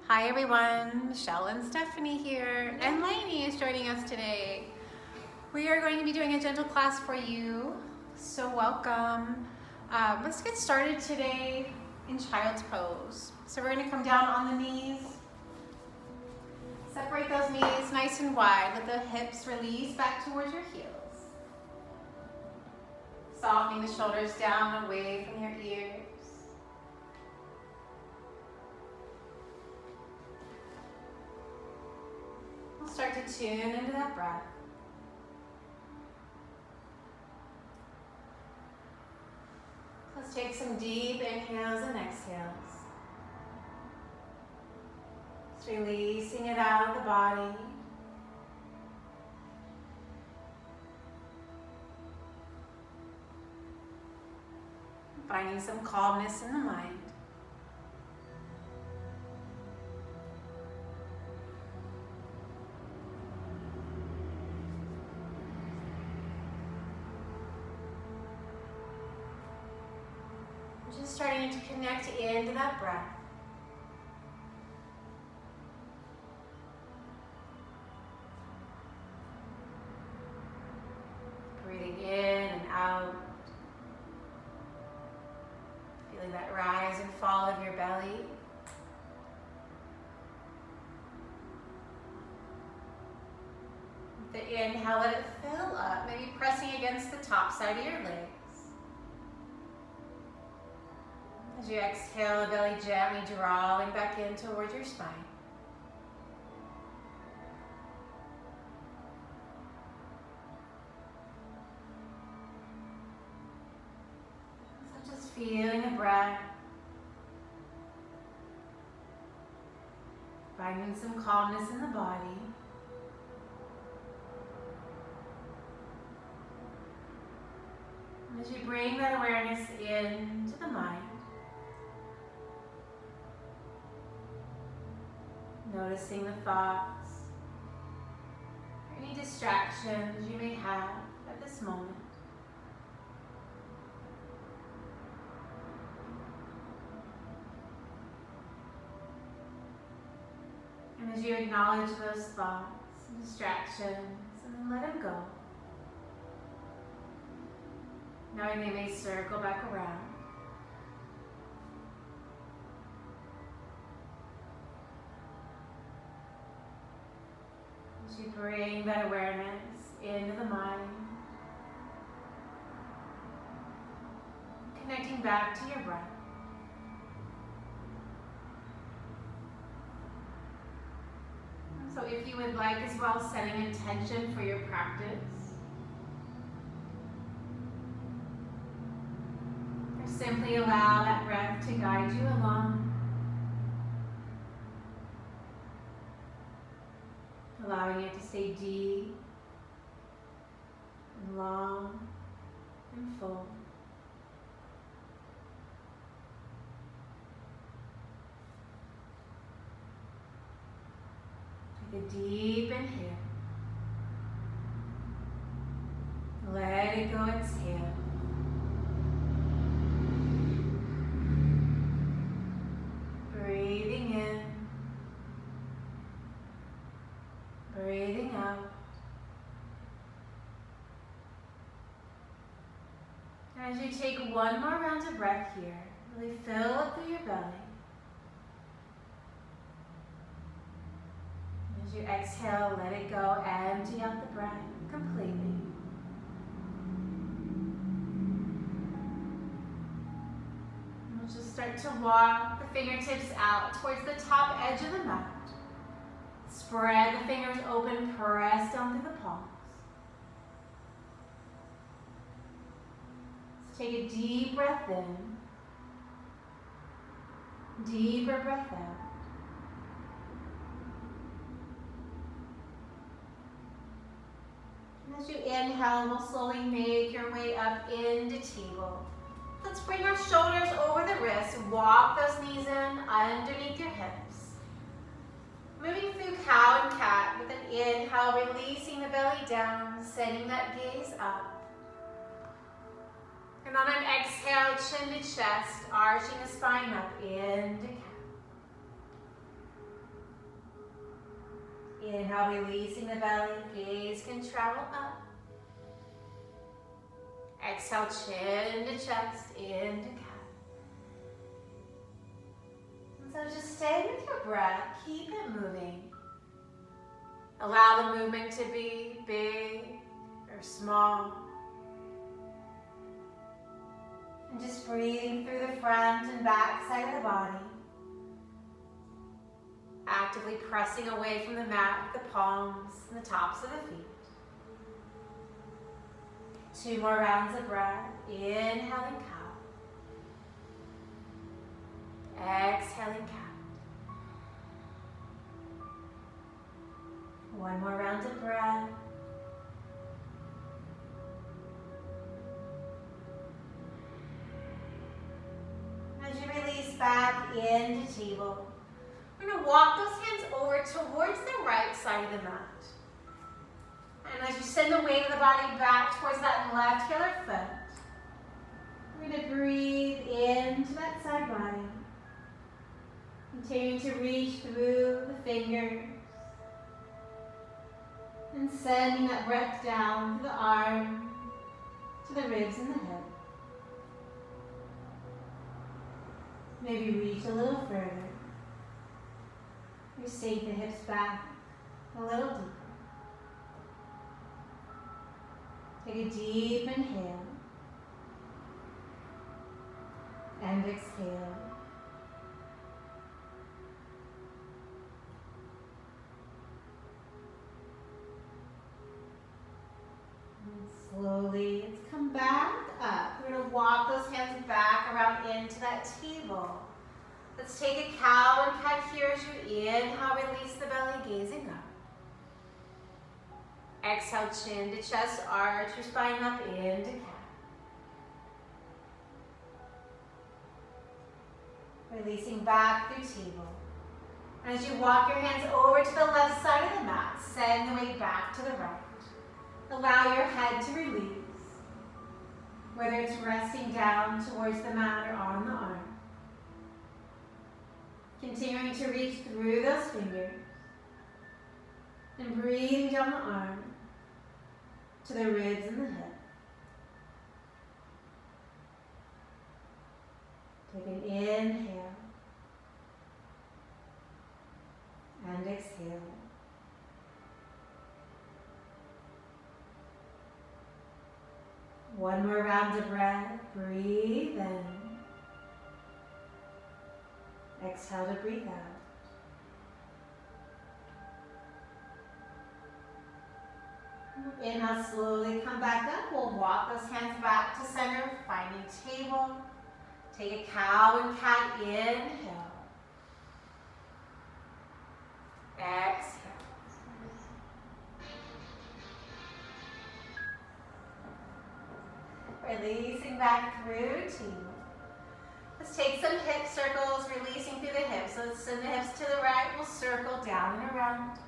Hi everyone, Michelle and Stephanie here, and Lainee is joining us today. We are going to be doing a gentle class for you, so welcome. Let's get started today in child's pose. So we're going to come down on the knees. Separate those knees nice and wide. Let the hips release back towards your heels. Softening the shoulders down away from your ears. We'll start to tune into that breath. Let's take some deep inhales and exhales. Just releasing it out of the body. Finding some calmness in the mind. Just starting to connect into that breath. Breathing in and out. Feeling that rise and fall of your belly. With the inhale, let it fill up, maybe pressing against the top side of your legs. As you exhale, the belly gently drawing back in towards your spine. So just feeling the breath. Finding some calmness in the body. And as you bring that awareness into the mind, noticing the thoughts, any distractions you may have at this moment. And as you acknowledge those thoughts and distractions, and then let them go. Knowing they may circle back around. As you bring that awareness into the mind, connecting back to your breath. So if you would like as well, setting intention for your practice. Or simply allow that breath to guide you along. Allowing it to stay deep and long and full. Take a deep inhale. Let it go, exhale. Breathing in. Breathing out. As you take one more round of breath here, really fill up through your belly. As you exhale, let it go, empty out the breath completely. And we'll just start to walk the fingertips out towards the top edge of the mat. Spread the fingers open, press down through the palms. Let's take a deep breath in. Deeper breath out. And as you inhale, we'll slowly make your way up into table. Let's bring our shoulders over the wrists. Walk those knees in underneath your hips. Moving through cow and cat with an inhale, releasing the belly down, sending that gaze up. And on an exhale, chin to chest, arching the spine up into cat. Inhale, releasing the belly, gaze can travel up. Exhale, chin to chest, into cat. And so just stay with your breath, keep it moving. Allow the movement to be big or small. And just breathing through the front and back side of the body. Actively pressing away from the mat with the palms and the tops of the feet. 2 more rounds of breath. Inhaling cow. Exhaling cat. 1 more round of breath. As you release back into table, we're going to walk those hands over towards the right side of the mat. And as you send the weight of the body back towards that left heel or foot, we're going to breathe into that side body. Continuing to reach through the fingers. And sending that breath down to the arm, to the ribs and the hip. Maybe reach a little further. Sink the hips back a little deeper. Take a deep inhale and exhale. And slowly, let's come back up. We're going to walk those hands back around into that table. Let's take a cow and cat here as you inhale, release the belly, gazing up. Exhale, chin to chest, arch your spine up into cat. Releasing back through table. And as you walk your hands over to the left side of the mat, send the weight back to the right. Allow your head to release, whether it's resting down towards the mat or on the arm. Continuing to reach through those fingers and breathing down the arm to the ribs and the hip. Take an inhale and exhale. One more round of breath. Breathe in. Exhale to breathe out. Inhale, slowly come back up. We'll walk those hands back to center, finding table. Take a cow and cat, inhale. Exhale. Releasing back through table. Let's take some hip circles, releasing through the hips. So let's send the hips to the right. We'll circle down and around.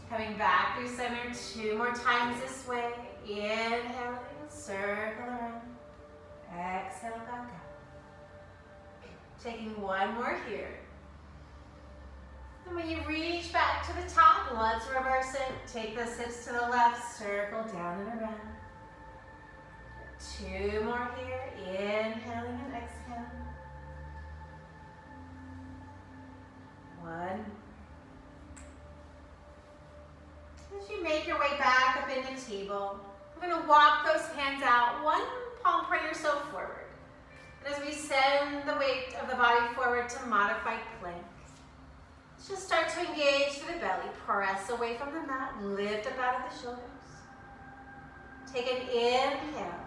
Coming back through center 2 more times this way. Inhaling, circle around. Exhale, back up. Taking 1 more here. And when you reach back to the top, let's reverse it. Take those hips to the left, circle down and around. 2 more here. Inhaling and exhaling. 1. As you make your way back up into table, we're going to walk those hands out, 1 palm point or so forward. And as we send the weight of the body forward to modified plank, let's just start to engage through the belly. Press away from the mat, lift up out of the shoulders. Take an inhale.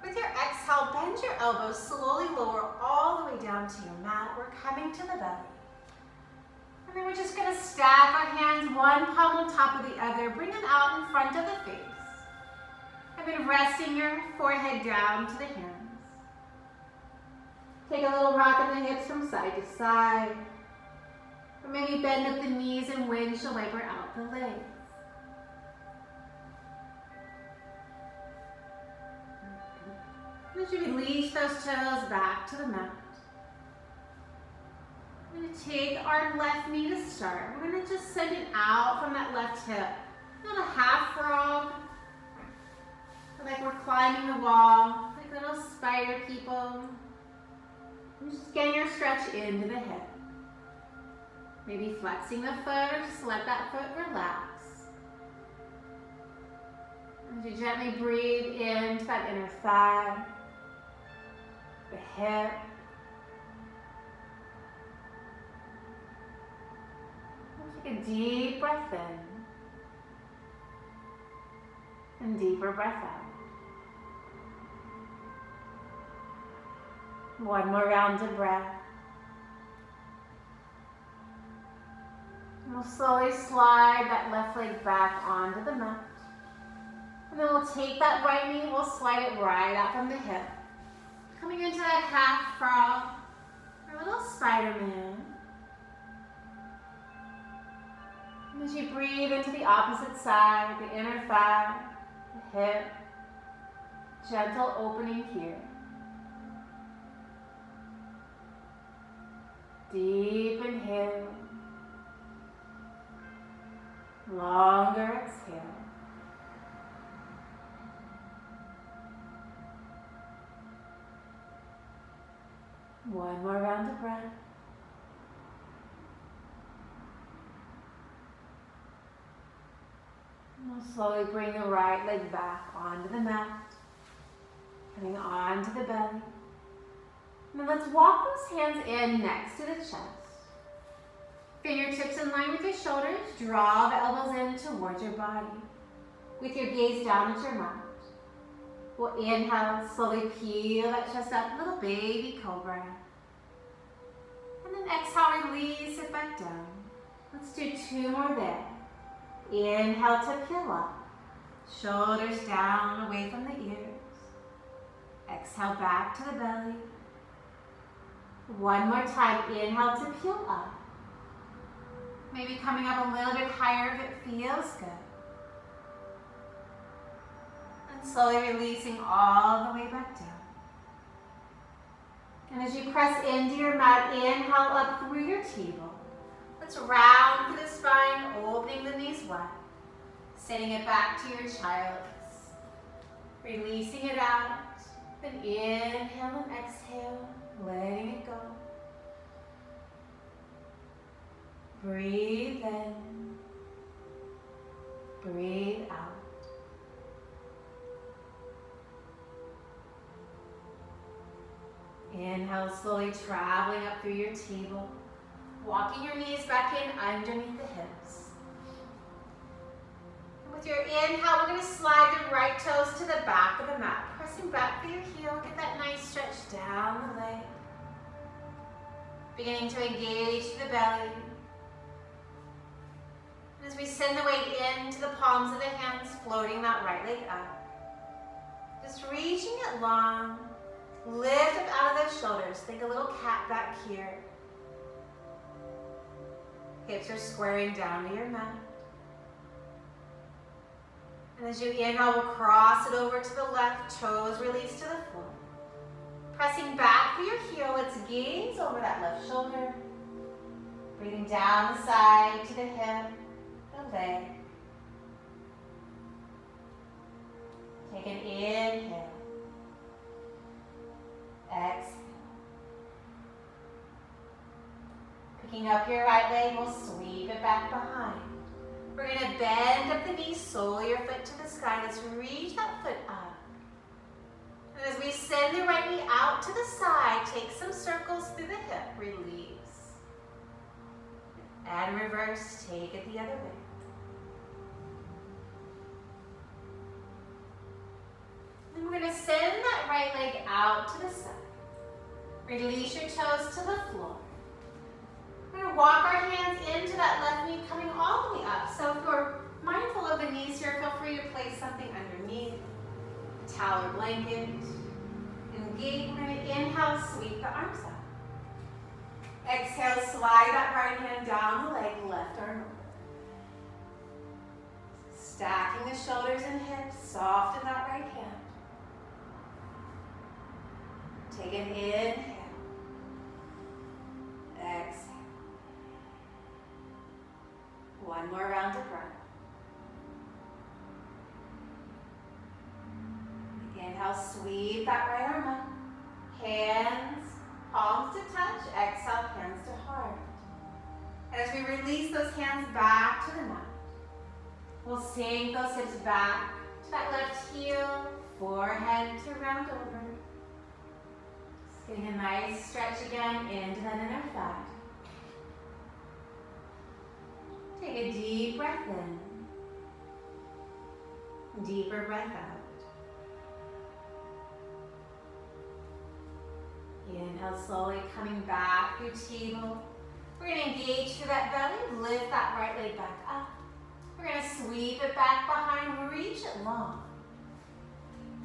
With your exhale, bend your elbows, slowly lower all the way down to your mat. We're coming to the belly. And then we're just going to stack our hands, 1 palm on top of the other. Bring them out in front of the face. And then resting your forehead down to the hands. Take a little rock in the hips from side to side. Or maybe bend up the knees and windshield wiper out the legs. As you release those toes back to the mat. We're going to take our left knee to start. We're going to just send it out from that left hip. Little half frog. Like we're climbing the wall, like little spider people. And just getting your stretch into the hip. Maybe flexing the foot or just let that foot relax. As you gently breathe into that inner thigh, the hip. Take a deep breath in and deeper breath out. One more round of breath. And we'll slowly slide that left leg back onto the mat. And then we'll take that right knee, we'll slide it right out from the hip. Coming into that half frog, or little Spider-Man. And as you breathe into the opposite side, the inner thigh, the hip, gentle opening here. Deep inhale, longer exhale. One more round of breath. And we'll slowly bring the right leg back onto the mat, coming onto the belly. Now let's walk those hands in next to the chest. Fingertips in line with your shoulders. Draw the elbows in towards your body. With your gaze down at your mat. We'll inhale, slowly peel that chest up, little baby cobra. And then exhale, release it back down. Let's do 2 more there. Inhale to peel up. Shoulders down, away from the ears. Exhale back to the belly. One more time, inhale to peel up. Maybe coming up a little bit higher if it feels good. And slowly releasing all the way back down. And as you press into your mat, inhale up through your table. Let's round through the spine, opening the knees wide. Sending it back to your child's. Releasing it out. Then inhale and exhale. Letting it go. Breathe in. Breathe out. Inhale, slowly traveling up through your table. Walking your knees back in underneath the hips. With your inhale, we're going to slide the right toes to the back of the mat. Pressing back through your heel, get that nice stretch down the leg. Beginning to engage the belly. And as we send the weight into the palms of the hands, floating that right leg up. Just reaching it long. Lift up out of those shoulders. Think a little cat back here. Hips are squaring down to your mat. And as you inhale, we'll cross it over to the left, toes release to the floor. Pressing back through your heel, let's gaze over that left shoulder. Breathing down the side to the hip, the leg. Take an inhale. Exhale. Picking up your right leg, we'll sweep it back behind. We're going to bend up the knees, sole your foot to the sky. Let's reach that foot up. And as we send the right knee out to the side, take some circles through the hip, release. And reverse, take it the other way. And we're going to send that right leg out to the side. Release your toes to the floor. We're going to walk our hands into that left knee, coming all the way up. So if you're mindful of the knees here, feel free to place something underneath, a towel or blanket. Engage. We're going to inhale, sweep the arms up. Exhale, slide that right hand down the leg, left arm over. Stacking the shoulders and hips, soften that right hand. Take an inhale. Exhale. One more round of breath. Inhale, sweep that right arm up. Hands, palms to touch. Exhale, hands to heart. And as we release those hands back to the mat, we'll sink those hips back to that left heel, forehead to round over. Just getting a nice stretch again into that inner thigh. Take a deep breath in. Deeper breath out. Inhale, slowly coming back through table. We're going to engage through that belly, lift that right leg back up. We're going to sweep it back behind, reach it long.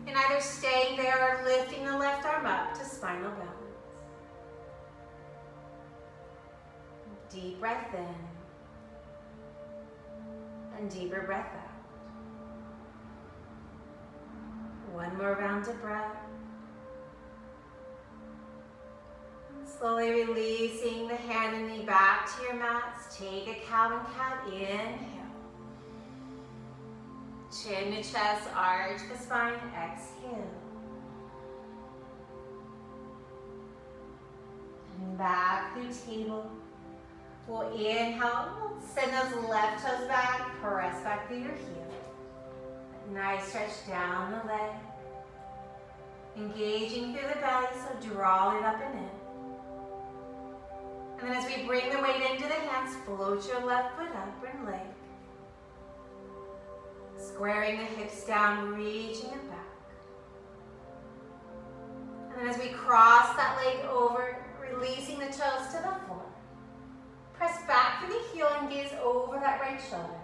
And either staying there or lifting the left arm up to spinal balance. Deep breath in. And deeper breath out. One more round of breath. Slowly releasing the hand and knee back to your mats. Take a cow and cat. Inhale. Chin to chest, arch the spine. Exhale. And back through table. We'll inhale. Send those left toes back. Press back through your heel. Nice stretch down the leg. Engaging through the belly, so draw it up and in. And then as we bring the weight into the hands, float your left foot up and leg. Squaring the hips down, reaching it back. And then as we cross that leg over, releasing the toes to the floor. Press back for the heel and gaze over that right shoulder.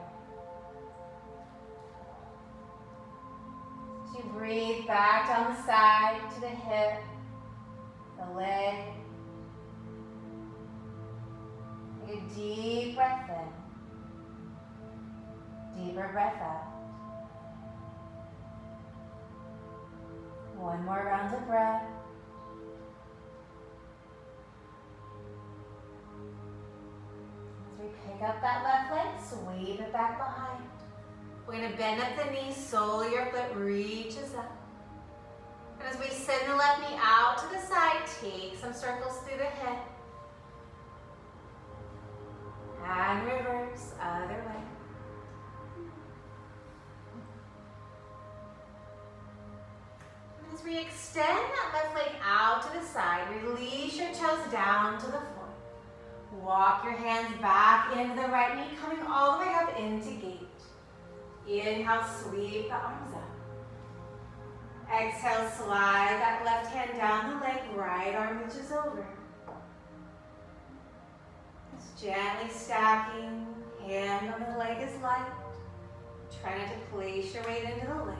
As you breathe back down the side to the hip, the leg. Take a deep breath in. Deeper breath out. One more round of breath. As we pick up that left leg, sweep it back behind. We're going to bend up the knee, sole your foot reaches up. And as we send the left knee out to the side, take some circles through the hip. And reverse, other way. And as we extend that left leg out to the side, release your toes down to the floor. Walk your hands back into the right knee, coming all the way up into gate. Inhale, sweep the arms up. Exhale, slide that left hand down the leg, right arm reaches over. Gently stacking, hand on the leg is light. Try not to place your weight into the leg.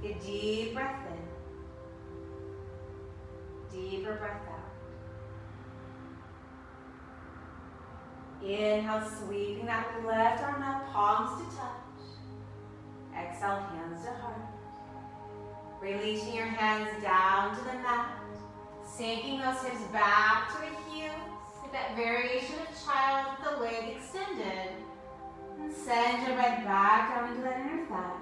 Take a deep breath in. Deeper breath out. Inhale, sweeping that left arm up, palms to touch. Exhale, hands to heart. Releasing your hands down to the mat. Sinking those hips back to the heels. With that variation of child with the leg extended. And send your breath back down into that inner thigh.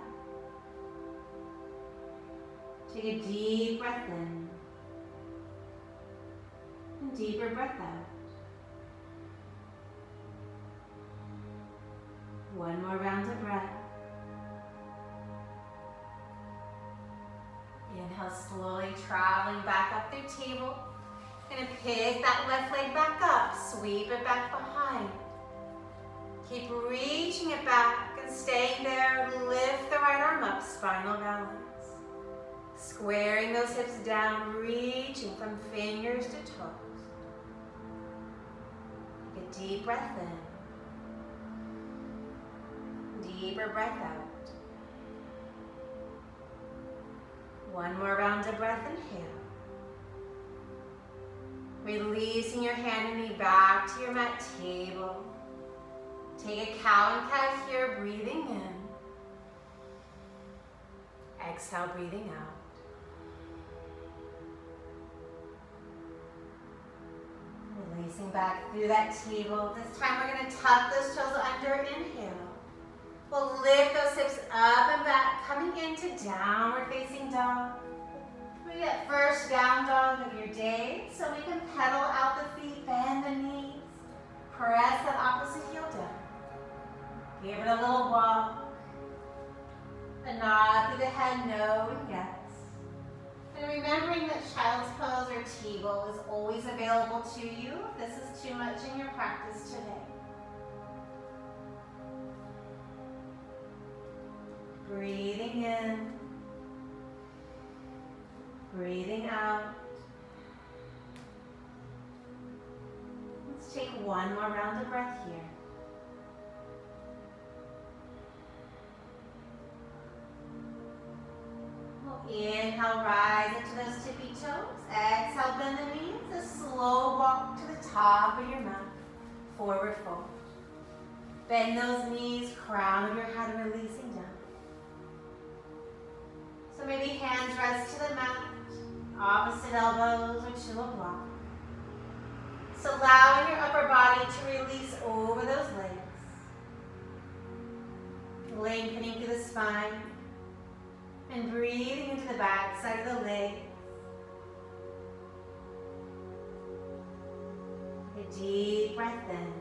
Take a deep breath in. And deeper breath out. One more round of breath. Inhale, slowly traveling back up through table. Gonna pick that left leg back up, sweep it back behind. Keep reaching it back and staying there. Lift the right arm up, spinal balance. Squaring those hips down, reaching from fingers to toes. Take a deep breath in. Deeper breath out. One more round of breath, inhale. Releasing your hand and knee back to your mat table. Take a cow and cat here, breathing in. Exhale, breathing out. Releasing back through that table. This time we're going to tuck those toes under. Inhale. We'll lift those hips up and back, coming into downward facing dog. Maybe that first down dog of your day, so we can pedal out the feet, bend the knees, press that opposite heel down. Give it a little walk. A nod through the head, no and yes. And remembering that child's pose or table is always available to you if this is too much in your practice today. Breathing in, breathing out. Let's take one more round of breath here. Inhale, rise into those tippy toes. Exhale, bend the knees. A slow walk to the top of your mat. Forward fold. Bend those knees, crown of your head releasing down. So maybe hands rest to the mat, opposite elbows or to a block. So allowing your upper body to release over those legs. Lengthening through the spine. And breathing into the back side of the leg. A deep breath in.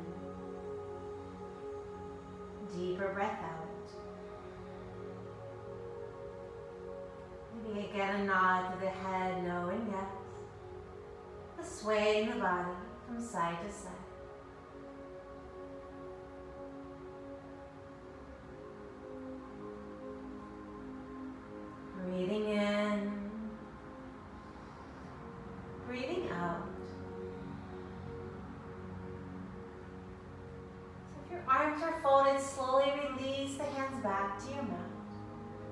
Deeper breath out. Maybe again a nod to the head, knowing yes. The swaying the body from side to side. Breathing in, breathing out. So if your arms are folded, slowly release the hands back to your mat.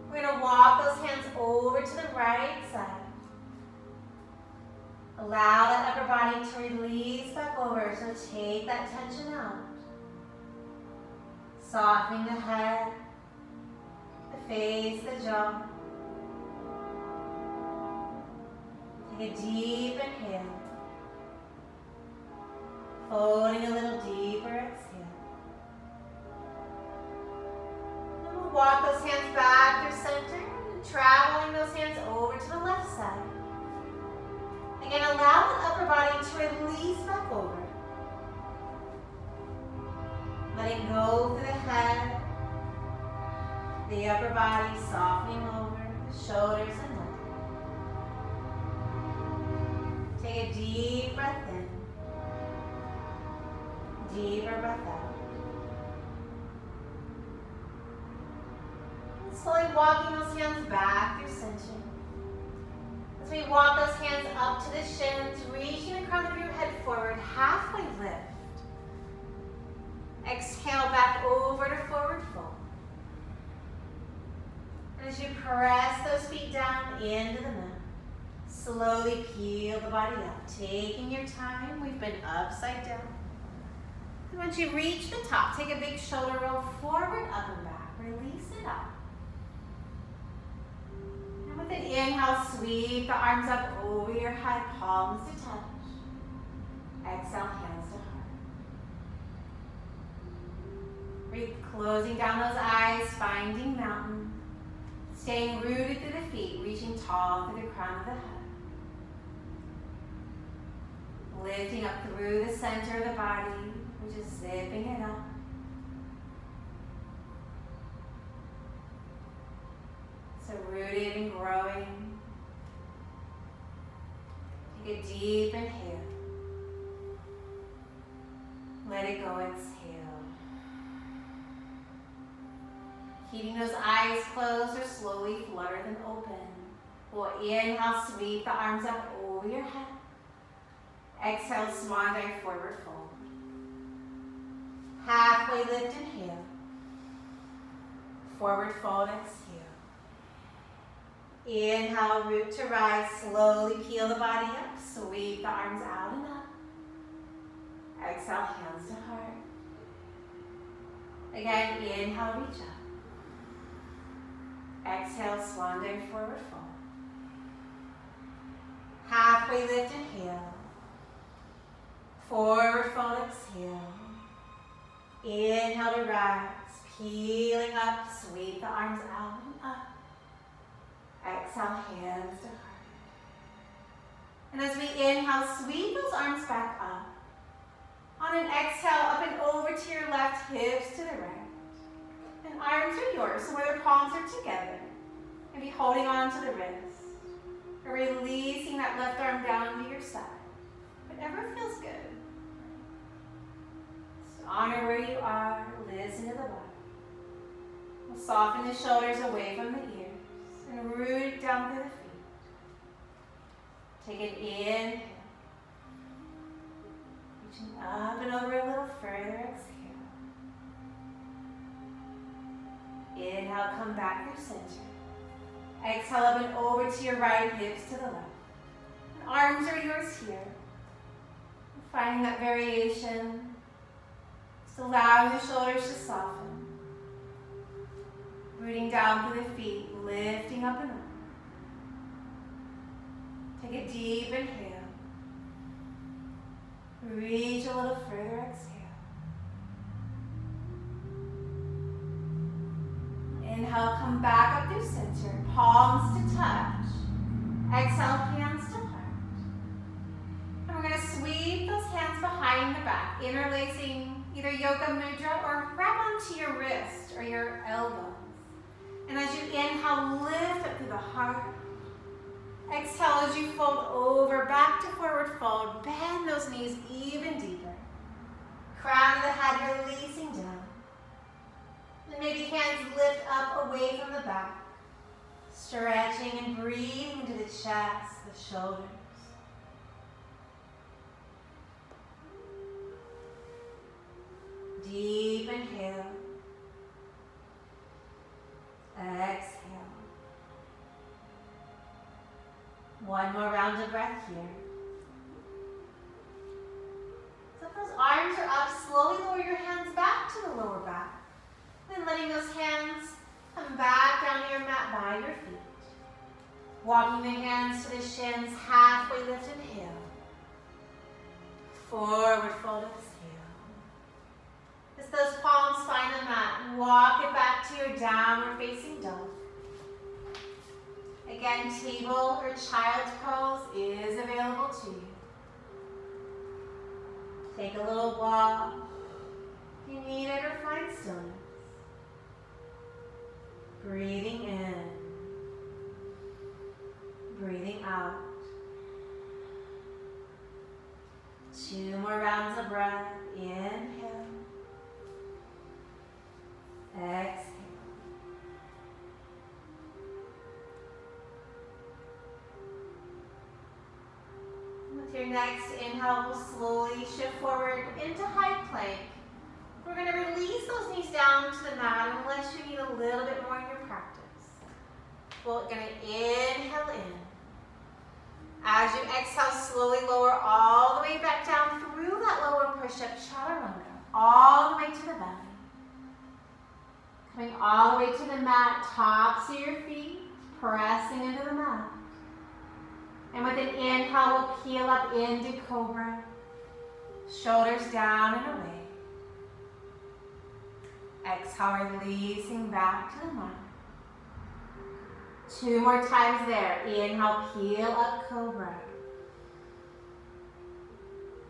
We're going to walk those hands over to the right side. Allow that upper body to release back over, so take that tension out. Softening the head, the face, the jaw. Take a deep inhale. Folding a little deeper, exhale. And we'll walk those hands back through center, traveling those hands over to the left side. Again, allow the upper body to release back over. Letting go through the head, the upper body softening over, the shoulders and neck. Take a deep breath in, deeper breath out. And slowly walking those hands back through center. As we walk those hands up to the shins, reaching the crown of your head forward, halfway lift. Exhale back over to forward fold. And as you press those feet down into the mat, slowly peel the body up, taking your time. We've been upside down. And once you reach the top, take a big shoulder roll forward, up and back. Release it up. And with an inhale, sweep the arms up over your head, palms to touch. Exhale, hands to heart. Breathe, closing down those eyes, finding mountain. Staying rooted through the feet, reaching tall through the crown of the head. Lifting up through the center of the body, we're just zipping it up. So rooted and growing. Take a deep inhale. Let it go, exhale. Keeping those eyes closed or slowly flutter them open. We'll inhale, sweep the arms up over your head. Exhale, swan dive, forward fold. Halfway lift, inhale. Forward fold, exhale. Inhale, root to rise. Slowly peel the body up. Sweep the arms out and up. Exhale, hands to heart. Again, inhale, reach up. Exhale, swan dive, forward fold. Halfway lift, inhale. Forward fold. exhale. Inhale to rise. Peeling up, sweep the arms out and up. Exhale, hands to heart. And as we inhale, sweep those arms back up. On an exhale, up and over to your left, hips to the right. And arms are yours, so where the palms are together. And be holding on to the wrist. Or releasing that left arm down to your side. Whatever feels good. So honor where you are, listen to the body. We'll soften the shoulders away from the ears and root it down through the feet. Take an inhale. Reaching up and over a little further, exhale. Inhale, come back through center. Exhale up and over to your right, hips to the left. And arms are yours here. Finding that variation. Just allowing the shoulders to soften. Rooting down through the feet, lifting up and up. Take a deep inhale. Reach a little further, exhale. Inhale, come back up through center, palms to touch. Exhale, hands to heart. And we're going to sweep those hands behind the back, interlacing either yoga mudra or grab onto your wrist or your elbow. And as you inhale, lift up through the heart. Exhale as you fold over, back to forward fold. Bend those knees even deeper. Crown of the head releasing down. And maybe hands lift up away from the back. Stretching and breathing into the chest, the shoulders. Deep inhale. Exhale. One more round of breath here. So if those arms are up, slowly lower your hands back to the lower back. Then letting those hands come back down to your mat by your feet. Walking the hands to the shins, halfway lift, inhale. Forward fold, exhale. As those palms find the mat, walk it back to your downward facing dog. Again, table or child's pose is available to you. Take a little walk if you need it, or find stillness. Breathing in, breathing out. 2 more rounds of breath. Inhale. Exhale. With your next inhale, we'll slowly shift forward into high plank. We're going to release those knees down to the mat unless you need a little bit more in your practice. We're going to inhale in. As you exhale, slowly lower all the way back down through that lower push-up, chaturanga, all the way to the belly. Coming all the way to the mat, tops of your feet, pressing into the mat. And with an inhale, we'll peel up into cobra. Shoulders down and away. Exhale, releasing back to the mat. 2 more times there. Inhale, peel up, cobra.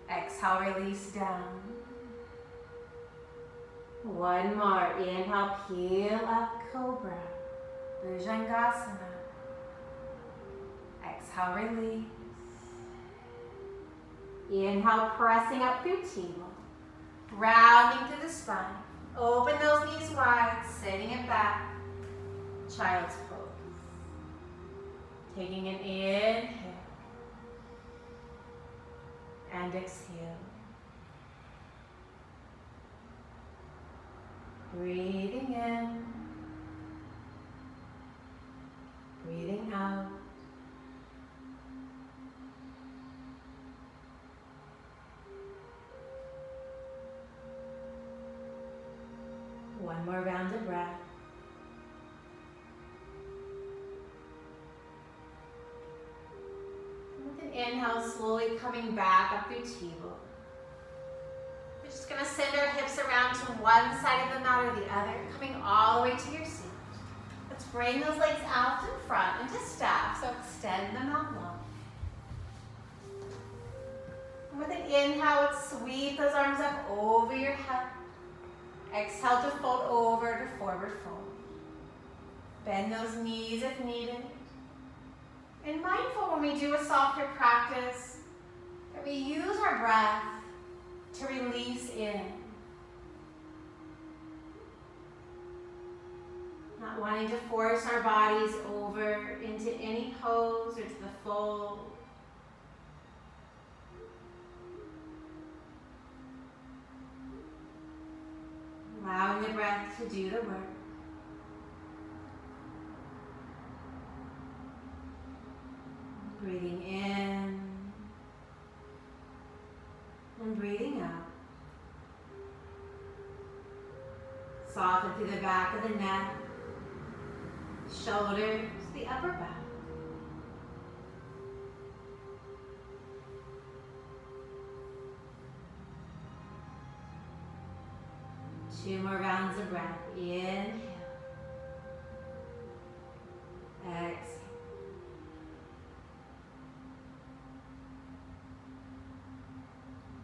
Exhale, release down. 1 more. Inhale, peel up, cobra. Bhujangasana. Exhale, release. Inhale, pressing up through table. Rounding through the spine. Open those knees wide, sending it back. Child's pose. Taking an inhale. And exhale. Breathing in. Breathing out. One more round of breath. With an inhale, slowly coming back up through table. one side of the mat or the other, coming all the way to your seat. Let's bring those legs out in front into staff, so extend them out long. And with an inhale, let's sweep those arms up over your head. Exhale to fold over to forward fold. Bend those knees if needed. And mindful when we do a softer practice, that we use our breath to release in. Not wanting to force our bodies over into any pose or to the fold. Allowing the breath to do the work. Breathing in and breathing out. Soften through the back of the neck, shoulders, the upper back. Two more rounds of breath. Inhale. Exhale.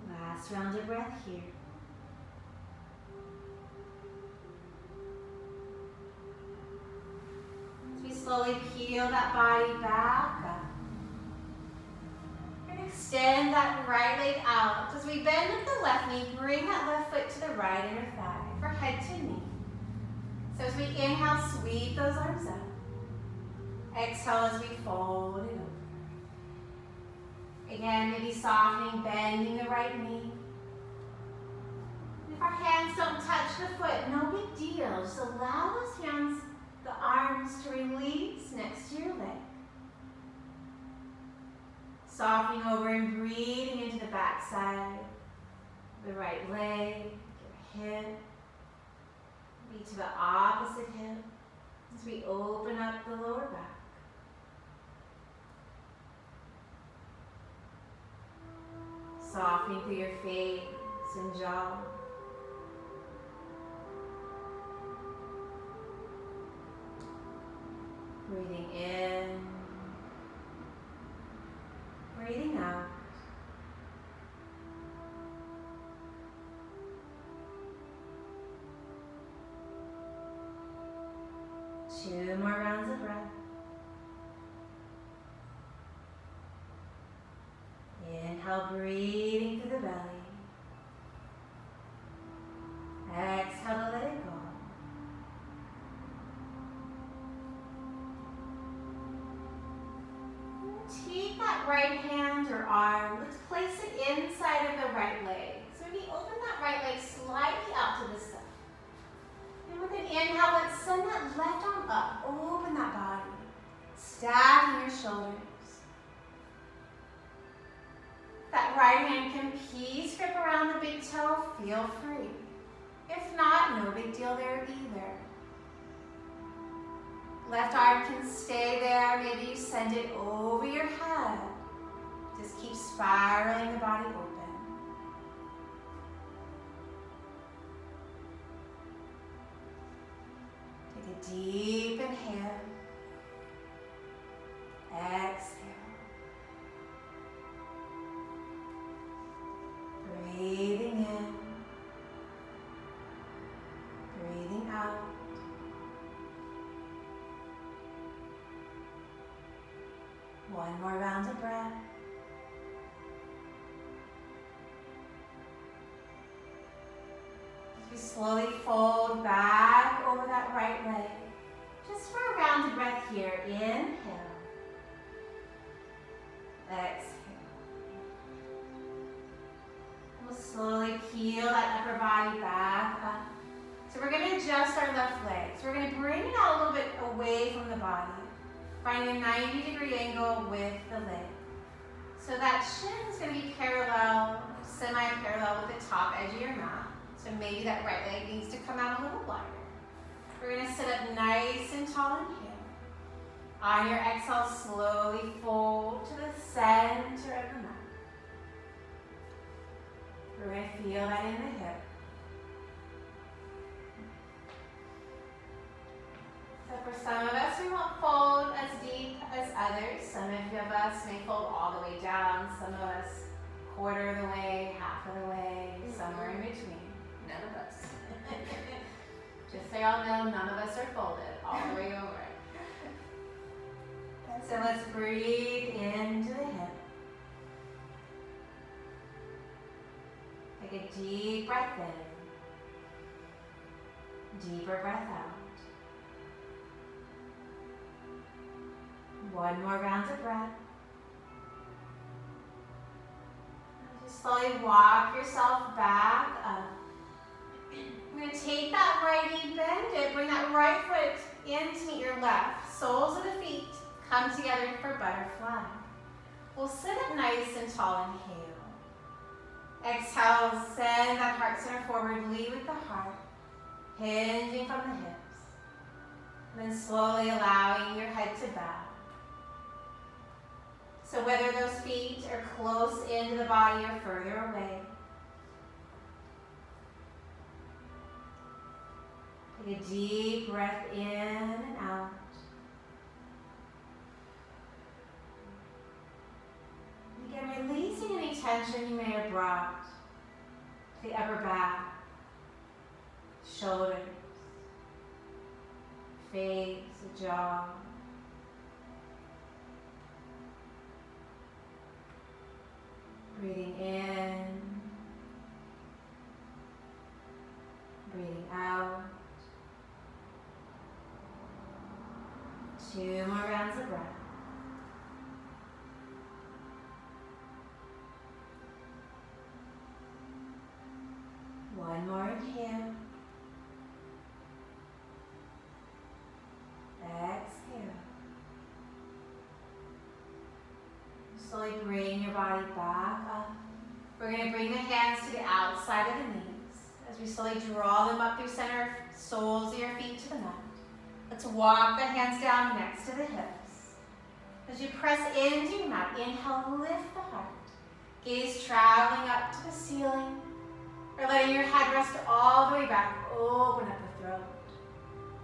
Last round of breath here. As we slowly peel that body back up. And extend that right leg out. As we bend with the left knee, bring that left foot to the right inner thigh for head to knee. So as we inhale, sweep those arms up. Exhale as we fold it over. Again, maybe softening, bending the right knee. If our hands don't touch the foot, no big deal. Just allow those hands, the arms to release next to your leg. Softening over and breathing into the back side, the right leg, your hip, maybe to the opposite hip as we open up the lower back. Softening through your face and jaw. Breathing in, breathing out. Two more rounds of breath. Inhale, breathing through the belly. Exhale to let it go. Take that right hand or arm, let's place it inside of the right leg. So maybe open that right leg slightly out to the side. And with an inhale, let's send that left arm up, open that body. Stacking your shoulders. That right hand can peace grip around the big toe, feel free. If not, no big deal there either. Left arm can stay there, maybe you send it over your head. Just keep spiraling the body open. Take a deep inhale. Exhale. Breathing in, breathing out. One more round of breath. As we slowly fold back over that right leg, just for a round of breath here. Inhale, exhale. We'll slowly peel that upper body back up. So we're going to adjust our left leg. So we're going to bring it out a little bit away from the body, finding a 90-degree angle with the leg. So that shin is going to be parallel, semi-parallel with the top edge of your mat. So maybe that right leg needs to come out a little wider. We're going to sit up nice and tall and here. On your exhale, slowly fold to the center of the mat. We're going to feel that in the hip. For some of us, we won't fold as deep as others. Some of us may fold all the way down. Some of us quarter of the way, half of the way, somewhere in between. None of us. Just so y'all know, none of us are folded all the way over. So let's breathe into the hip. Take a deep breath in. Deeper breath out. One more round of breath. Just slowly walk yourself back up. I'm going to take that right knee, bend it, bring that right foot in to meet your left. Soles of the feet come together for butterfly. We'll sit up nice and tall, inhale. Exhale, send that heart center forward, lead with the heart, hinging from the hips. And then slowly allowing your head to bow. So whether those feet are close into the body or further away, take a deep breath in and out. Again, releasing any tension you may have brought to the upper back, shoulders, face, the jaw. Breathing in, breathing out. 2 more rounds of breath. One more inhale. Exhale. Slowly bring your body back up. We're going to bring the hands to the outside of the knees as we slowly draw them up through center, soles of your feet to the mat. Let's walk the hands down next to the hips. As you press into your mat, inhale, lift the heart. Gaze traveling up to the ceiling, or letting your head rest all the way back. Open up the throat.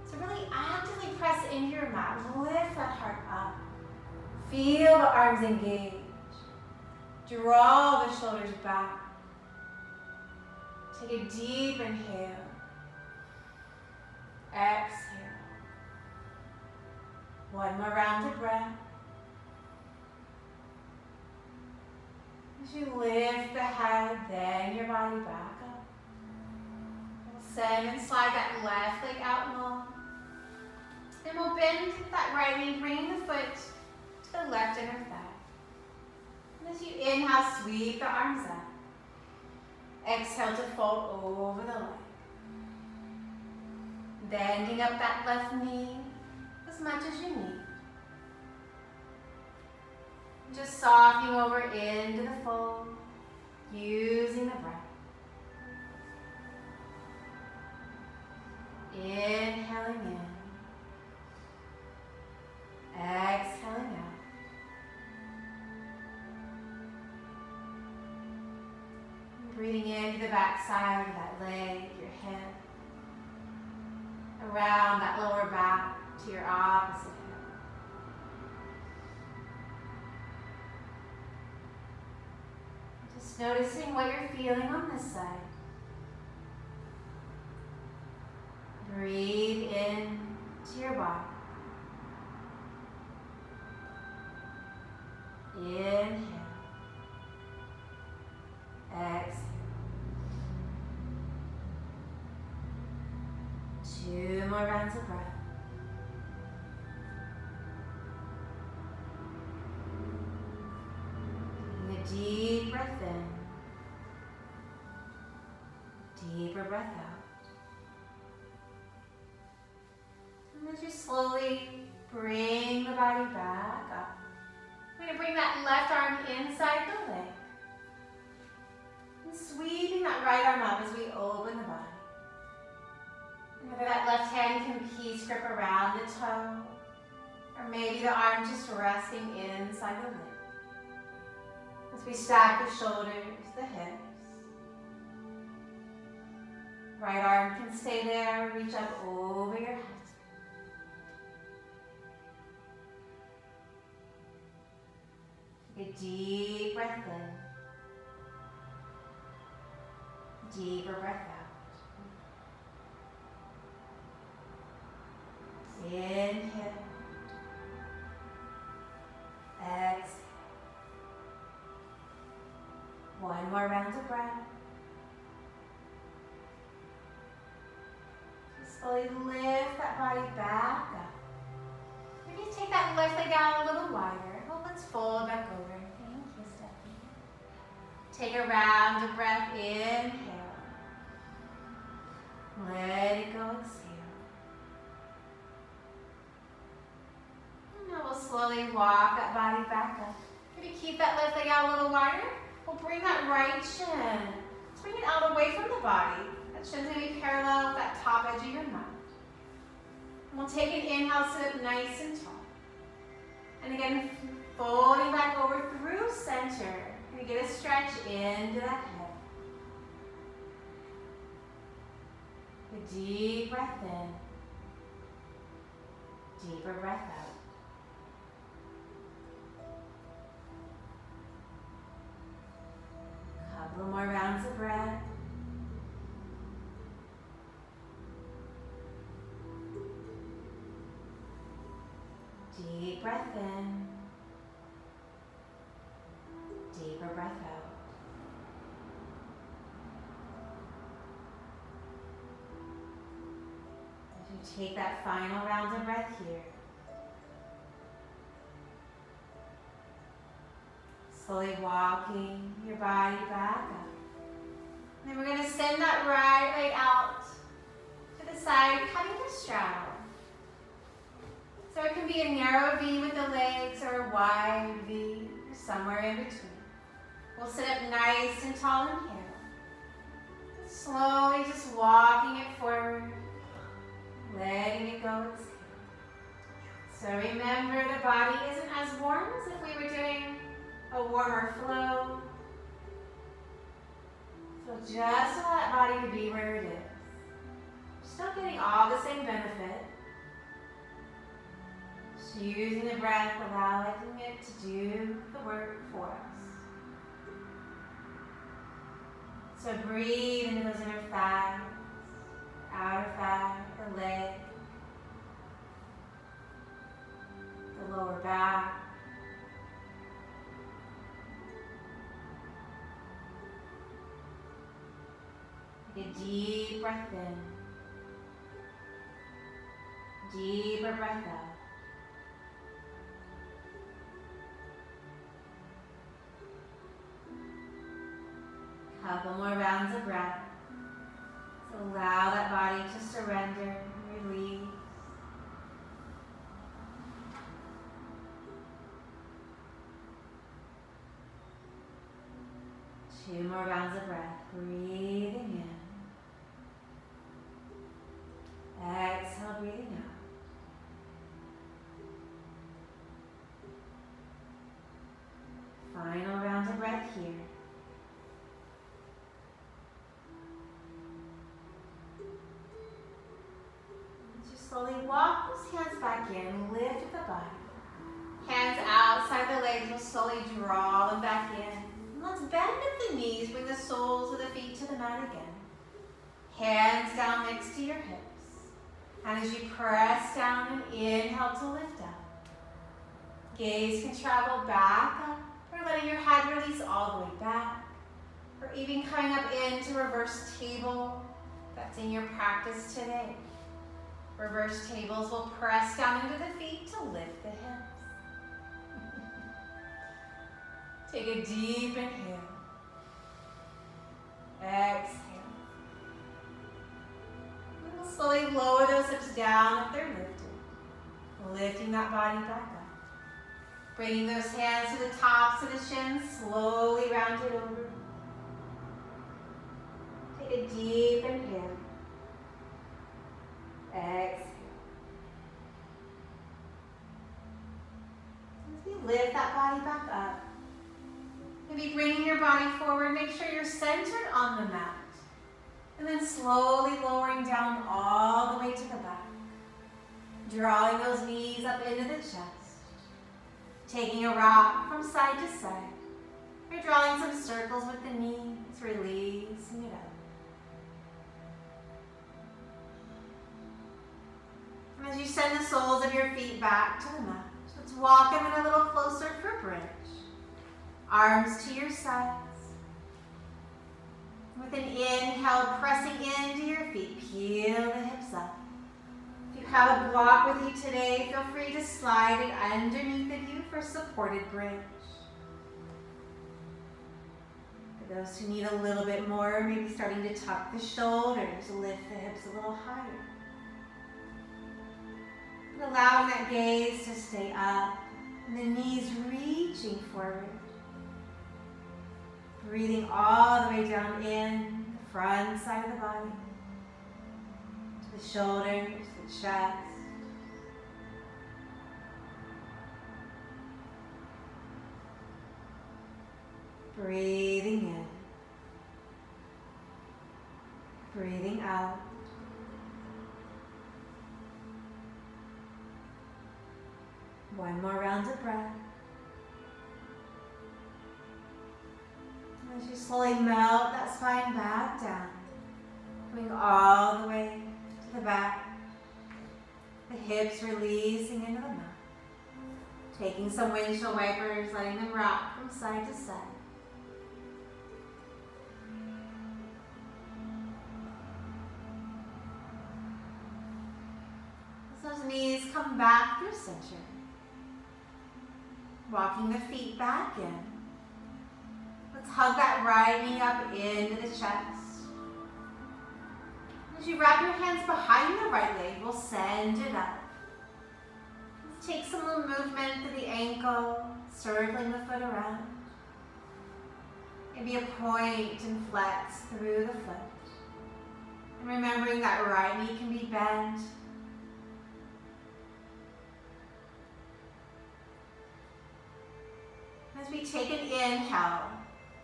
So really actively press into your mat. Lift that heart up. Feel the arms engage. Draw the shoulders back. Take a deep inhale. Exhale. One more round of breath. As you lift the head, then your body back up. Send and slide that left leg out long. Then we'll bend that right knee, bring the foot to the left inner thigh. And as you inhale, sweep the arms up. Exhale to fold over the leg. Bending up that left knee as much as you need. Just softening over into the fold, using the breath. Inhaling in. Exhaling out. Breathing into the back side of that leg, your hip. Around that lower back to your opposite hip. Just noticing what you're feeling on this side. Breathe in to your body. Inhale. Exhale. 2 more rounds of breath. Taking a deep breath in. Deeper breath out. And as you slowly bring the body back up, we're going to bring that left arm inside the leg. And sweeping that right arm up as we open the body. Whether that left hand can peace grip around the toe, or maybe the arm just resting inside the leg. As we stack the shoulders, the hips. Right arm can stay there, reach up over your head. a deep breath in. Deeper breath out. Inhale. Exhale. One more round of breath. Just slowly lift that body back up. Maybe take that left leg out a little wider. Oh, let's fold back over. Thank you, Stephanie. Take a round of breath. Inhale. Let it go. Exhale. And now we'll slowly walk that body back up. Maybe keep that left leg out a little wider. We'll bring that right shin. Let's bring it out away from the body. That shin's going to be parallel with that top edge of your mat. And we'll take an inhale, sit up nice and tall. And again, folding back over through center. And get a stretch into that head. A deep breath in. Deeper breath out. Couple more rounds of breath. Deep breath in. Deeper breath out. As you take that final round of breath here, slowly walking your body back up. And then we're going to send that right leg out to the side, cutting the straddle. So it can be a narrow V with the legs or a wide V or somewhere in between. We'll sit up nice and tall and here. Slowly just walking it forward, letting it go. So remember, the body isn't as warm as if we were doing a warmer flow. So just allow that body to be where it is. Still getting all the same benefit. Just using the breath, allowing it to do the work for us. So breathe into those inner thighs, outer thigh, the leg, the lower back. Take a deep breath in. Deeper breath out. Couple more rounds of breath. So allow that body to surrender, release. Two more rounds of breath. Breathing in. Exhale, breathing out. Final round of breath here. Slowly walk those hands back in, lift the body. Hands outside the legs, we'll slowly draw them back in. And let's bend at the knees, bring the soles of the feet to the mat again. Hands down next to your hips. And as you press down and inhale to lift up. Gaze can travel back up, or letting your head release all the way back. Or even coming up into reverse table. That's in your practice today. Reverse tables will press down into the feet to lift the hips. Take a deep inhale. Exhale. And we'll slowly lower those hips down if they're lifted. Lifting that body back up. Bringing those hands to the tops of the shins, slowly round it over. Take a deep inhale. Exhale. As we lift that body back up, maybe bringing your body forward, make sure you're centered on the mat. And then slowly lowering down all the way to the back. Drawing those knees up into the chest. Taking a rock from side to side. You're drawing some circles with the knees, releasing it out. And as you send the soles of your feet back to the mat, let's walk them in a little closer for bridge. Arms to your sides. With an inhale, pressing into your feet, peel the hips up. If you have a block with you today, feel free to slide it underneath of you for supported bridge. For those who need a little bit more, maybe starting to tuck the shoulders, lift the hips a little higher. And allowing that gaze to stay up, and the knees reaching forward. Breathing all the way down in the front side of the body, to the shoulders, the chest. Breathing in, breathing out. One more round of breath. As you slowly melt that spine back down, coming all the way to the back, the hips releasing into the mat. Taking some windshield wipers, letting them rock from side to side. As those knees come back through center, walking the feet back in. Let's hug that right knee up into the chest. As you wrap your hands behind the right leg, we'll send it up. Let's take some little movement through the ankle, circling the foot around. Maybe a point and flex through the foot. And remembering that right knee can be bent. As we take an inhale,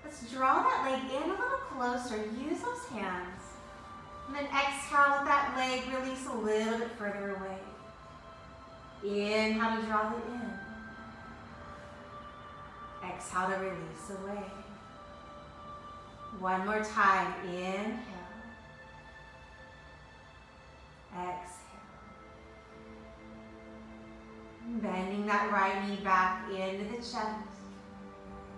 let's draw that leg in a little closer. Use those hands. And then exhale, let that leg release a little bit further away. Inhale to draw it in. Exhale to release away. One more time. Inhale. Exhale. Bending that right knee back into the chest.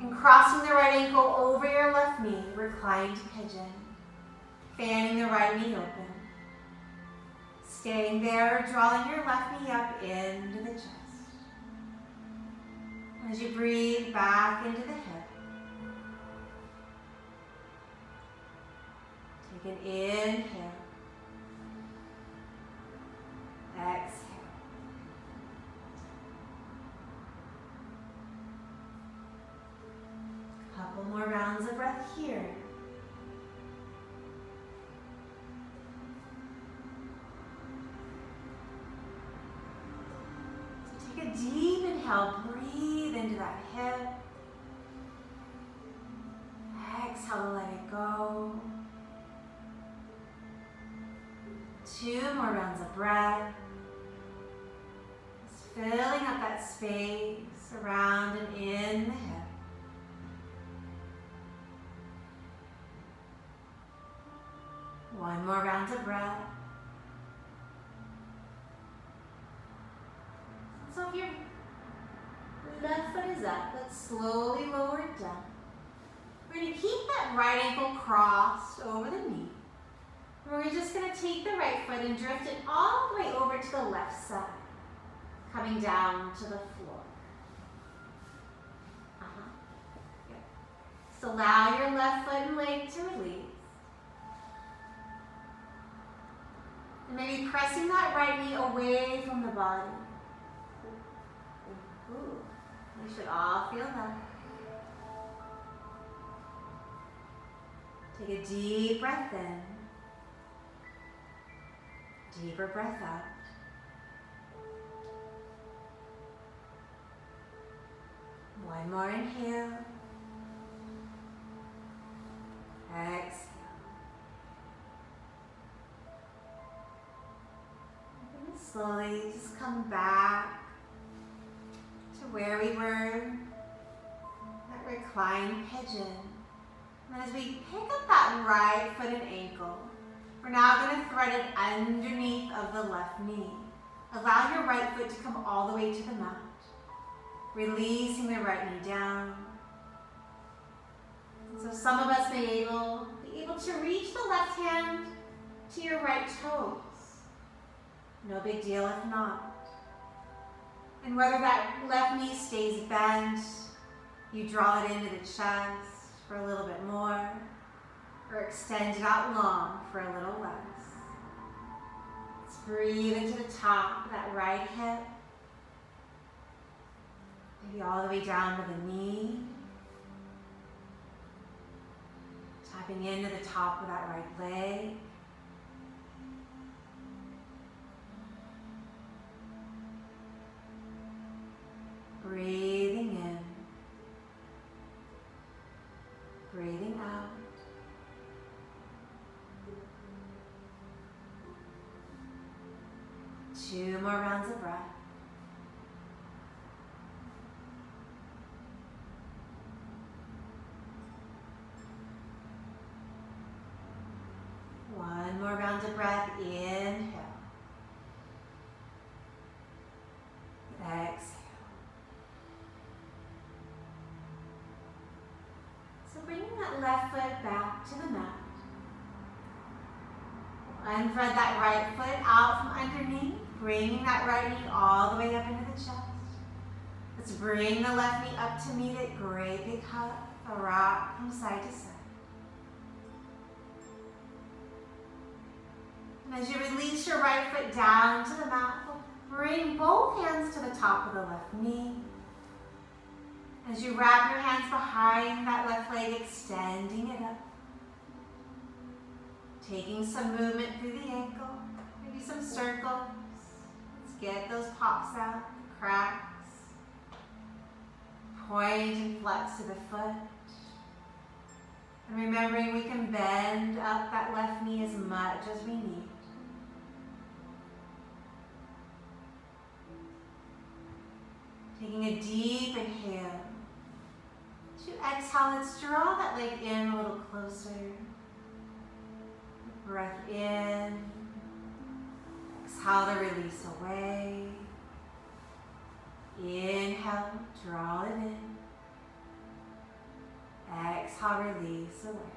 And crossing the right ankle over your left knee, reclined pigeon. Fanning the right knee open. Staying there, drawing your left knee up into the chest. As you breathe back into the hip. Take an inhale. Exhale. Couple more rounds of breath here. So take a deep inhale, breathe into that hip. Exhale to let it go. 2 more rounds of breath. Just filling up that space around and in the hip. One more round of breath. So if your left foot is up, let's slowly lower it down. We're going to keep that right ankle crossed over the knee. And we're just going to take the right foot and drift it all the way over to the left side, coming down to the floor. Good. So allow your left foot and leg to release. And maybe pressing that right knee away from the body. Ooh. We should all feel that. Take a deep breath in. Deeper breath out. One more inhale. Exhale. And slowly just come back to where we were, that reclined pigeon. And as we pick up that right foot and ankle, we're now going to thread it underneath of the left knee. Allow your right foot to come all the way to the mat, releasing the right knee down. So some of us may be able to reach the left hand to your right toes. No big deal if not. And whether that left knee stays bent, you draw it into the chest for a little bit more, or extend it out long for a little less. Let's breathe into the top of that right hip, maybe all the way down to the knee. Tapping into the top of that right leg. Breathing in. Breathing out. Two more rounds of breath. One more round of breath. Inhale. Exhale. So bringing that left foot back to the mat. Unthread that right foot out from underneath, bringing that right knee all the way up into the chest. Let's bring the left knee up to meet it. Great big hug, a rock from side to side. And as you release your right foot down to the mat, bring both hands to the top of the left knee. As you wrap your hands behind that left leg, extending it up. Taking some movement through the ankle, maybe some circles. Let's get those pops out, cracks. Point and flex to the foot. And remembering we can bend up that left knee as much as we need. Taking a deep inhale. To exhale, let's draw that leg in a little closer. Breath in. Exhale to release away. Inhale, draw it in. Exhale, release away.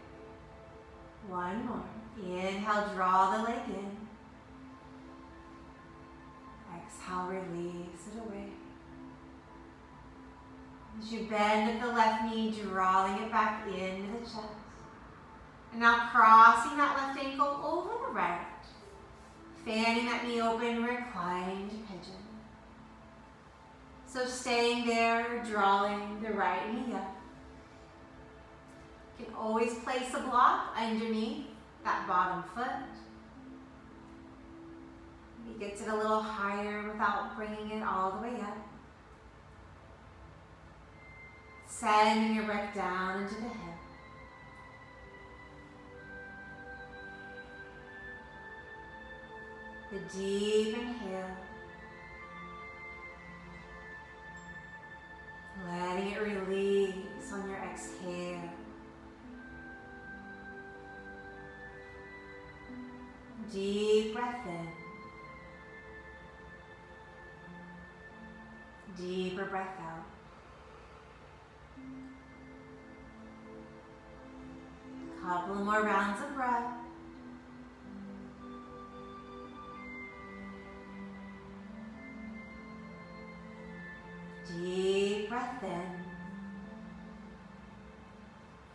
One more. Inhale, draw the leg in. Exhale, release it away. As you bend at the left knee, drawing it back into the chest. And now crossing that left ankle over the right. Fanning that knee open, reclined pigeon. So staying there, drawing the right knee up. You can always place a block underneath that bottom foot. Maybe gets it a little higher without bringing it all the way up. Sending your breath down into the hip. The deep inhale. Letting it release on your exhale. Deep breath in. Deeper breath out. Couple more rounds of breath. Deep breath in.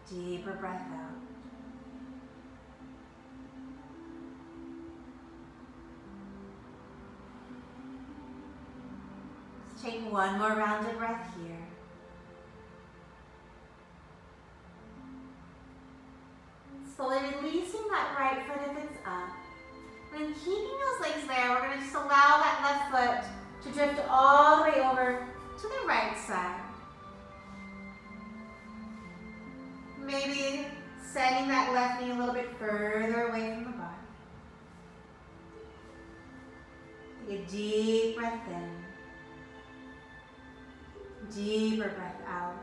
Deeper breath out. Let's take one more round of breath here. Slowly releasing that right foot if it's up. And keeping those legs there, we're going to just allow that left foot to drift all the way over to the right side. Maybe sending that left knee a little bit further away from the body. Take a deep breath in. Deeper breath out.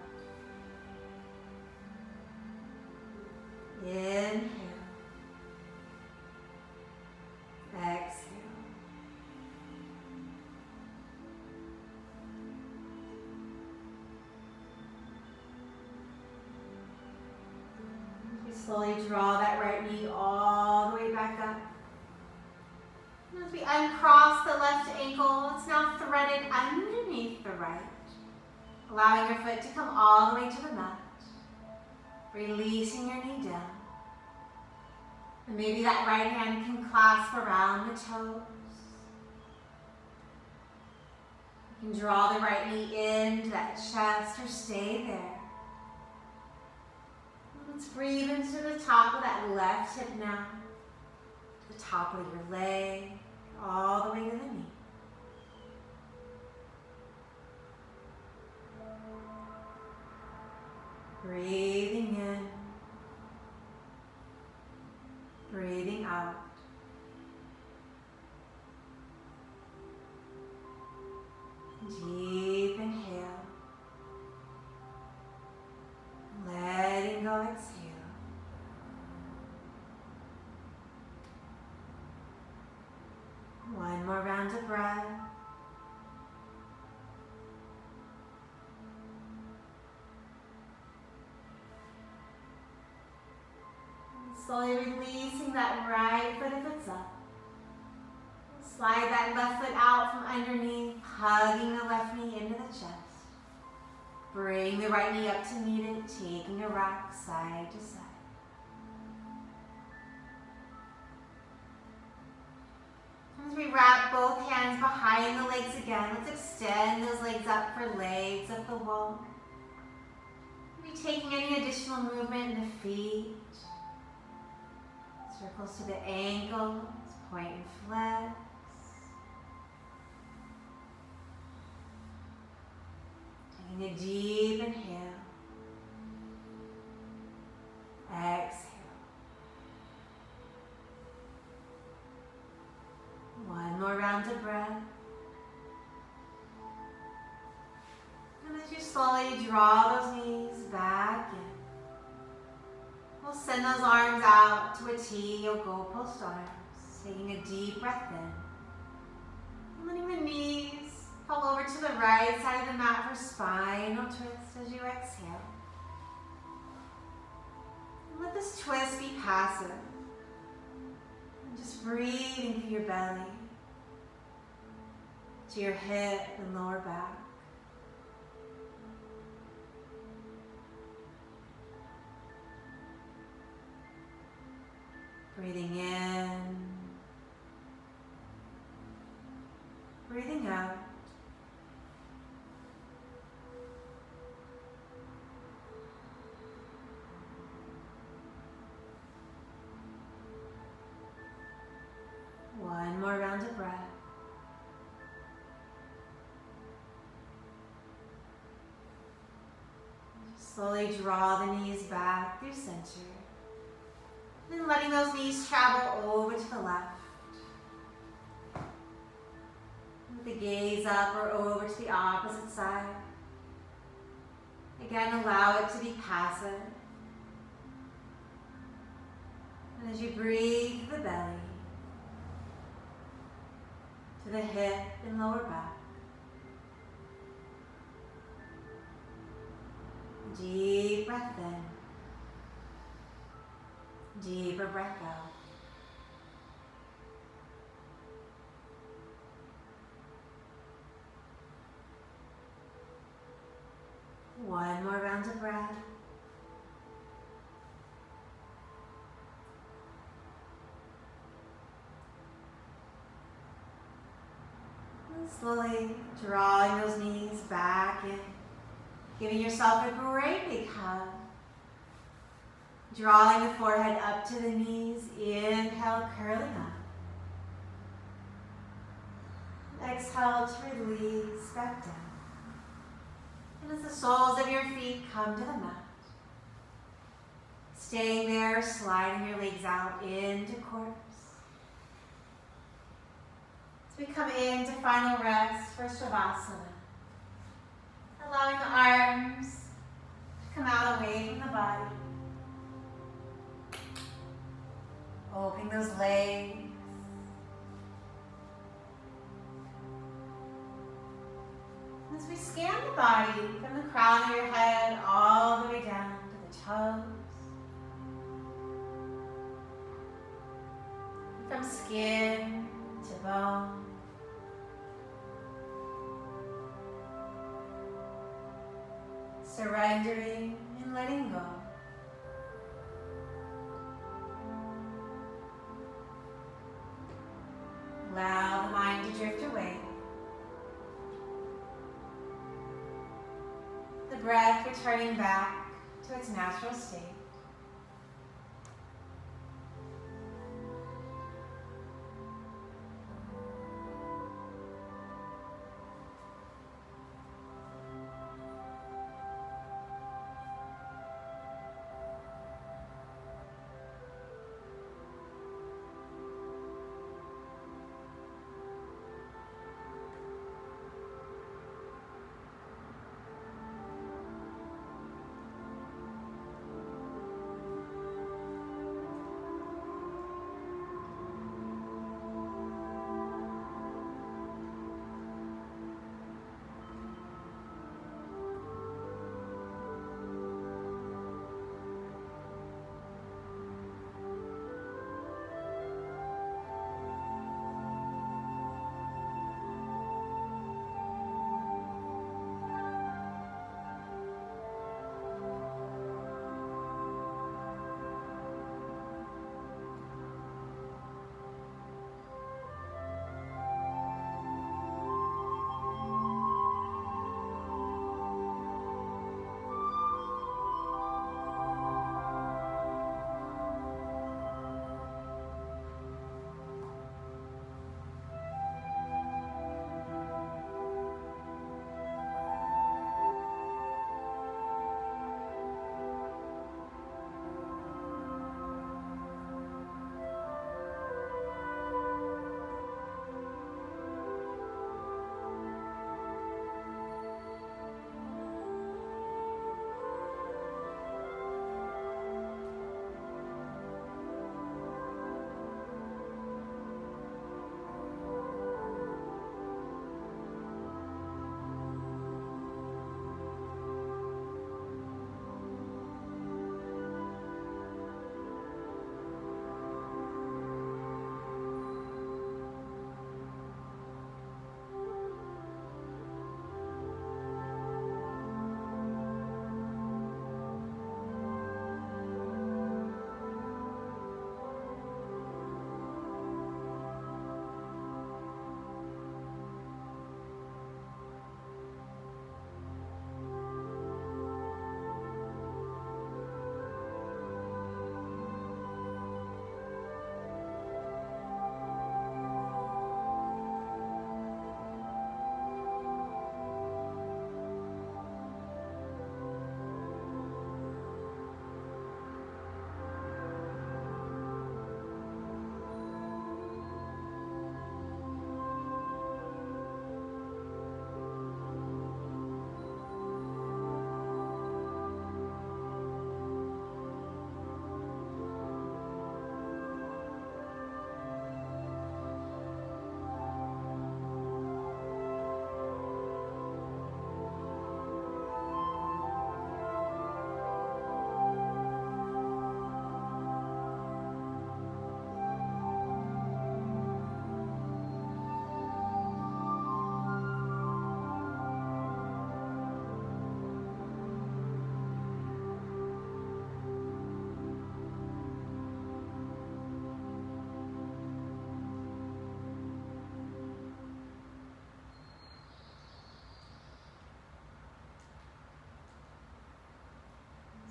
Inhale. Exhale. You slowly draw that right knee all the way back up. As we uncross the left ankle, it's now threaded underneath the right, allowing your foot to come all the way to the mat, releasing your knee down. And maybe that right hand can clasp around the toes. You can draw the right knee into that chest or stay there. Let's breathe into the top of that left hip now, the top of your leg, all the way to the knee. Breathing in, breathing out. Deep inhale, letting go, exhale. One more round of breath. Slowly releasing that right foot if it's up. Slide that left foot out from underneath, hugging the left knee into the chest. Bring the right knee up to meet it, taking a rock side to side. As we wrap both hands behind the legs again, let's extend those legs up for legs up the wall. Maybe taking any additional movement in the feet. Circles to the ankles, point and flex. Taking a deep inhale. Exhale. One more round of breath. And as you slowly draw those knees back in, we'll send those arms out to a T or goalpost arms, taking a deep breath in. And letting the knees fall over to the right side of the mat for spinal twist as you exhale. And let this twist be passive. And just breathing through your belly to your hip and lower back. Breathing in, breathing out. One more round of breath. Slowly draw the knees back through center. Then letting those knees travel over to the left. With the gaze up or over to the opposite side. Again, allow it to be passive. And as you breathe the belly to the hip and lower back. Deep breath in. Deeper breath out. One more round of breath. And slowly drawing those knees back in, giving yourself a great big hug. Drawing the forehead up to the knees, inhale, curling up. Exhale to release back down. And as the soles of your feet come to the mat, staying there, sliding your legs out into corpse. As we come into final rest for Shavasana, Allowing the arms to come out away from the body. Opening those legs. As we scan the body from the crown of your head all the way down to the toes. From skin to bone. Surrendering and letting go. Allow the mind to drift away. The breath returning back to its natural state.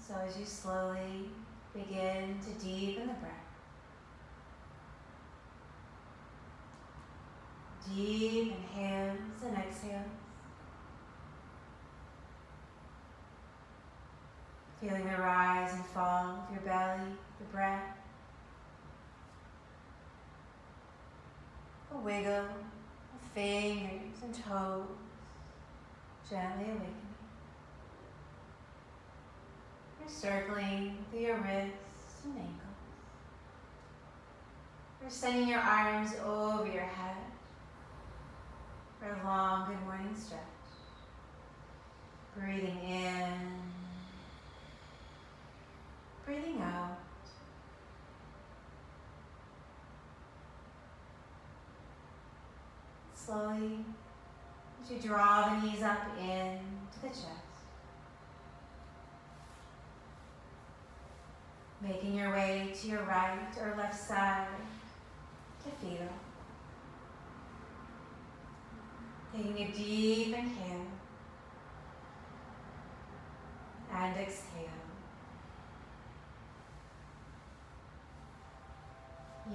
So as you slowly begin to deepen the breath, deep inhales and exhales, feeling the rise and fall of your belly, the breath, a wiggle of fingers and toes, gently awakening. We're circling through your wrists and ankles. We're sending your arms over your head for a long good morning stretch. Breathing in, breathing out. Slowly, as you draw the knees up into the chest. Making your way to your right or left side to feel. Taking a deep inhale and exhale.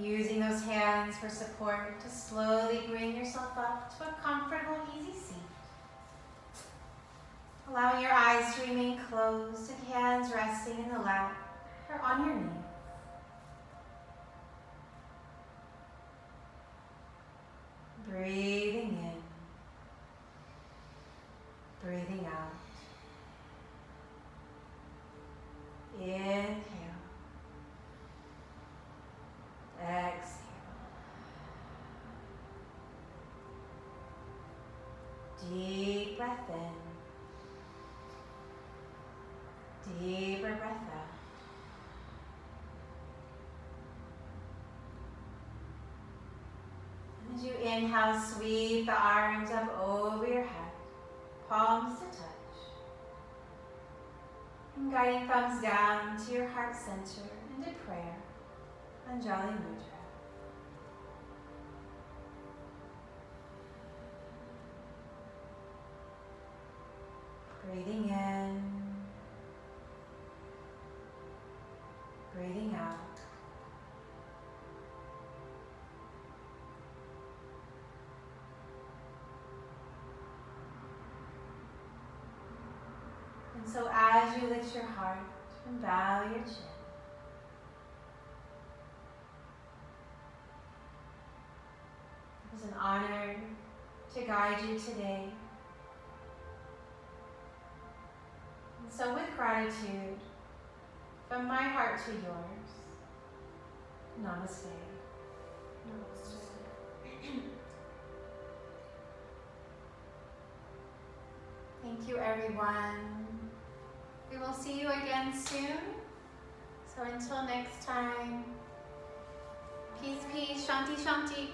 Using those hands for support to slowly bring yourself up to a comfortable, easy seat. Allowing your eyes to remain closed and hands resting in the lap or on your knee. Breathing in, breathing out. Inhale, exhale. Deep breath in, deeper breath out. As you inhale, sweep the arms up over your head, palms to touch. And guiding thumbs down to your heart center into prayer, Anjali Mudra. Breathing in, breathing out. And so as you lift your heart and bow your chin, it was an honor to guide you today. And so with gratitude, from my heart to yours, namaste. Namaste. Thank you, everyone. We will see you again soon. So until next time, peace, peace, shanti, shanti.